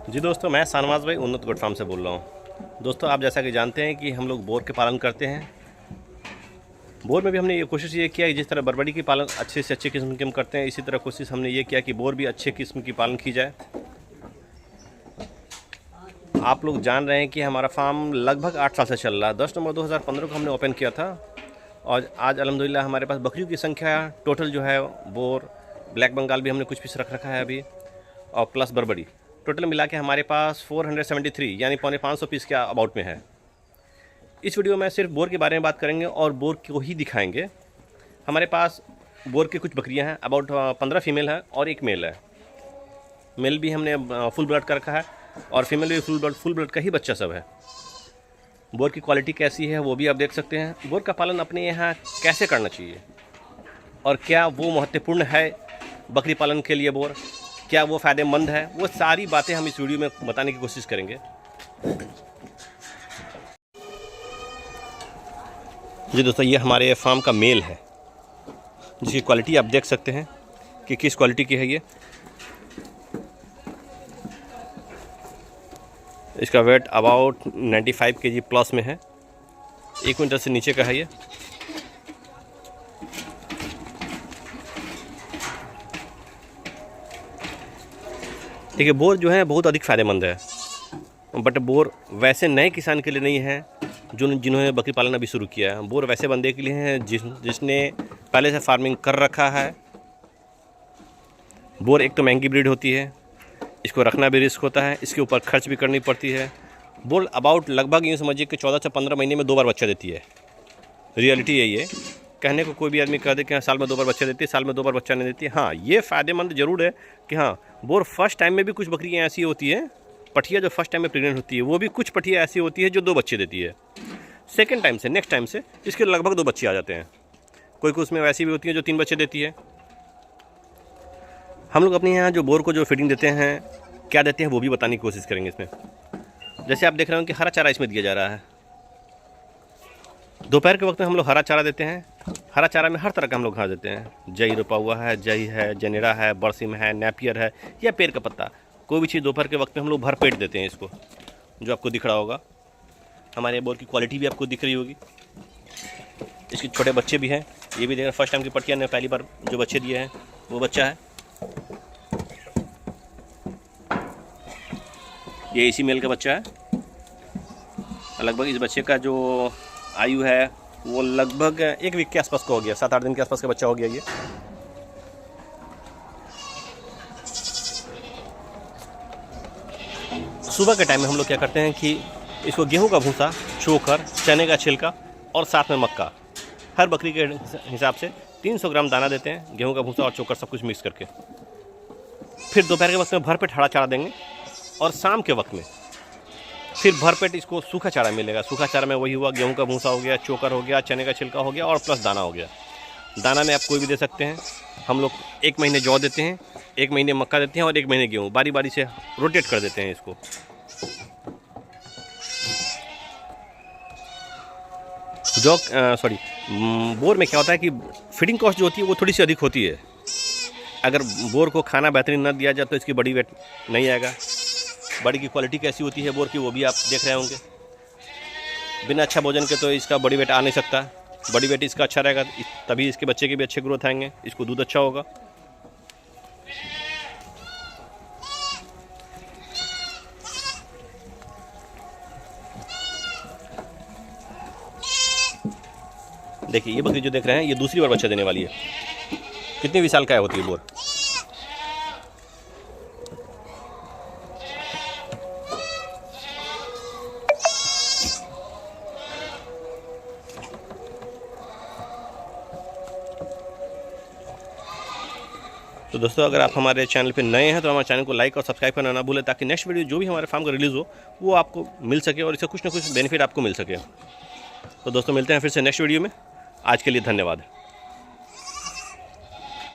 जी दोस्तों, मैं शानवाज भाई उन्नत गोट फार्म से बोल रहा हूँ। दोस्तों, आप जैसा कि जानते हैं कि हम लोग बोर के पालन करते हैं। बोर में भी हमने ये कोशिश ये किया कि जिस तरह बरबड़ी की पालन अच्छे से अच्छे किस्म की हम करते हैं, इसी तरह कोशिश हमने ये किया कि बोर भी अच्छे किस्म की पालन की जाए। आप लोग जान रहे हैं कि हमारा फार्म लगभग 8 साल से चल रहा है। 10 नवंबर 2015 को हमने ओपन किया था और आज अल्हम्दुलिल्लाह हमारे पास बकरियों की संख्या टोटल जो है, बोर, ब्लैक बंगाल भी हमने कुछ पीस रख रखा है अभी, और प्लस बरबड़ी टोटल मिला के हमारे पास 473 यानी 550 पीस के अबाउट में है। इस वीडियो में सिर्फ बोर के बारे में बात करेंगे और बोर को ही दिखाएंगे। हमारे पास बोर की कुछ बकरियां हैं, अबाउट 15 फीमेल है और एक मेल है। मेल भी हमने फुल ब्लड का रखा है और फीमेल भी फुल ब्लड का ही बच्चा सब है। बोर की क्वालिटी कैसी है वो भी आप देख सकते हैं। बोर का पालन अपने यहाँ कैसे करना चाहिए और क्या वो महत्वपूर्ण है बकरी पालन के लिए, बोर क्या वो फ़ायदेमंद है, वो सारी बातें हम इस वीडियो में बताने की कोशिश करेंगे। जी दोस्तों, ये हमारे फार्म का मेल है जिसकी क्वालिटी आप देख सकते हैं कि किस क्वालिटी की है। ये इसका वेट अबाउट 95 kg प्लस में है, 1 क्विंटल से नीचे का है ये। देखिए, बोर जो है बहुत अधिक फ़ायदेमंद है, बट बोर वैसे नए किसान के लिए नहीं है जिन्होंने बकरी पालन अभी शुरू किया है। बोर वैसे बंदे के लिए है जिसने पहले से फार्मिंग कर रखा है। बोर एक तो महंगी ब्रीड होती है, इसको रखना भी रिस्क होता है, इसके ऊपर खर्च भी करनी पड़ती है। बोर अबाउट लगभग यूँ समझिए कि 14 से 15 महीने में 2 बार बच्चा देती है। रियलिटी यही है। कहने को कोई भी आदमी कह दे कि हाँ साल में 2 बार बच्चा देती है, साल में 2 बार बच्चा नहीं देती है। हाँ, ये फ़ायदेमंद ज़रूर है कि हाँ, बोर फर्स्ट टाइम में भी कुछ बकरियाँ ऐसी होती हैं, पठिया जो फर्स्ट टाइम में प्रेग्नेंट होती है, वो भी कुछ पठिया ऐसी होती है जो 2 बच्चे देती है। सेकेंड टाइम से, नेक्स्ट टाइम से इसके लगभग 2 बच्चे आ जाते हैं। कोई कुछ उसमें वैसी भी होती है जो 3 बच्चे देती है। हम लोग अपने यहाँ जो बोर को जो फीडिंग देते हैं, क्या देते हैं वो भी बताने की कोशिश करेंगे इसमें। जैसे आप देख रहे हो कि हरा चारा इसमें दिया जा रहा है। दोपहर के वक्त में हम लोग हरा चारा देते हैं। हरा चारा में हर तरह का हम लोग घास देते हैं। जई रोपा हुआ है, जई है, जनेरा है, बरसिम है, नेपियर है या पेड़ का पत्ता, कोई भी चीज़ दोपहर के वक्त में हम लोग भर पेट देते हैं इसको, जो आपको दिख रहा होगा। हमारे बोर की क्वालिटी भी आपको दिख रही होगी। इसके छोटे बच्चे भी हैं, ये भी देख रहे, फर्स्ट टाइम की पटिया ने पहली बार जो बच्चे दिए हैं वो बच्चा है। ये इसी मेल का बच्चा है। लगभग इस बच्चे का जो आयु है वो लगभग 1 वीक के आसपास का हो गया, 7-8 दिन के आसपास का बच्चा हो गया ये। सुबह के टाइम में हम लोग क्या करते हैं कि इसको गेहूं का भूसा, चोकर, चने का छिलका और साथ में मक्का, हर बकरी के हिसाब से 300 ग्राम दाना देते हैं। गेहूं का भूसा और चोकर सब कुछ मिक्स करके। फिर दोपहर के वक्त में भरपेट हरा चारा देंगे और शाम के वक्त में फिर भरपेट इसको सूखा चारा मिलेगा। सूखा चारा में वही हुआ, गेहूं का भूसा हो गया, चोकर हो गया, चने का छिलका हो गया और प्लस दाना हो गया। दाना में आप कोई भी दे सकते हैं। हम लोग 1 महीने जौ देते हैं, 1 महीने मक्का देते हैं और 1 महीने गेहूँ, बारी बारी से रोटेट कर देते हैं इसको। बोर में क्या होता है कि फीडिंग कॉस्ट जो होती है वो थोड़ी सी अधिक होती है। अगर बोर को खाना बेहतरीन न दिया जाए तो इसकी बड़ी वेट नहीं आएगा। बड़ी की क्वालिटी कैसी होती है बोर की वो भी आप देख रहे होंगे। बिना अच्छा भोजन के तो इसका बड़ी वेट आ नहीं सकता। बड़ी वेट इसका अच्छा रहेगा तभी इसके बच्चे के भी अच्छे ग्रोथ आएंगे, इसको दूध अच्छा होगा। देखिए, ये बकरी जो देख रहे हैं ये दूसरी बार बच्चा देने वाली है। कितनी विशाल काय होती है बोर। तो दोस्तों, अगर आप हमारे चैनल पे नए हैं तो हमारे चैनल को लाइक और सब्सक्राइब करना ना भूलें, ताकि नेक्स्ट वीडियो जो भी हमारे फार्म का रिलीज़ हो वो आपको मिल सके और इससे कुछ ना कुछ बेनिफिट आपको मिल सके। तो दोस्तों, मिलते हैं फिर से नेक्स्ट वीडियो में। आज के लिए धन्यवाद।